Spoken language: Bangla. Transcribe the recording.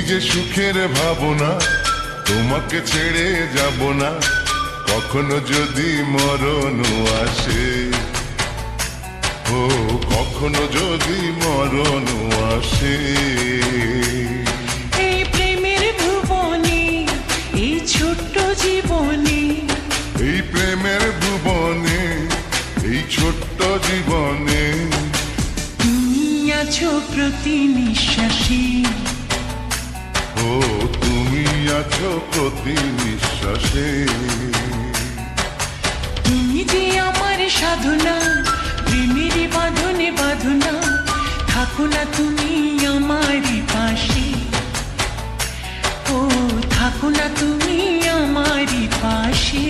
যে সুখের ভাবনা, তোমাকে ছেড়ে যাব না কখনো যদি মরণ আসে। ও কখনো যদি মরণ আসে। এই প্রেমের ভুবনে, এই ছোট্ট জীবনে, এই প্রেমের ভুবনে, এই ছোট্ট জীবনে তুমি আছো প্রতি নিঃশ্বাসে। ও তুমি আছো প্রতি নিঃশ্বাসে। তুমি যে আমার সাধনা, প্রেমের বাঁধনে বাঁধনা, থাকো না তুমি আমারই পাশে। ও থাকো না তুমি আমারই পাশে।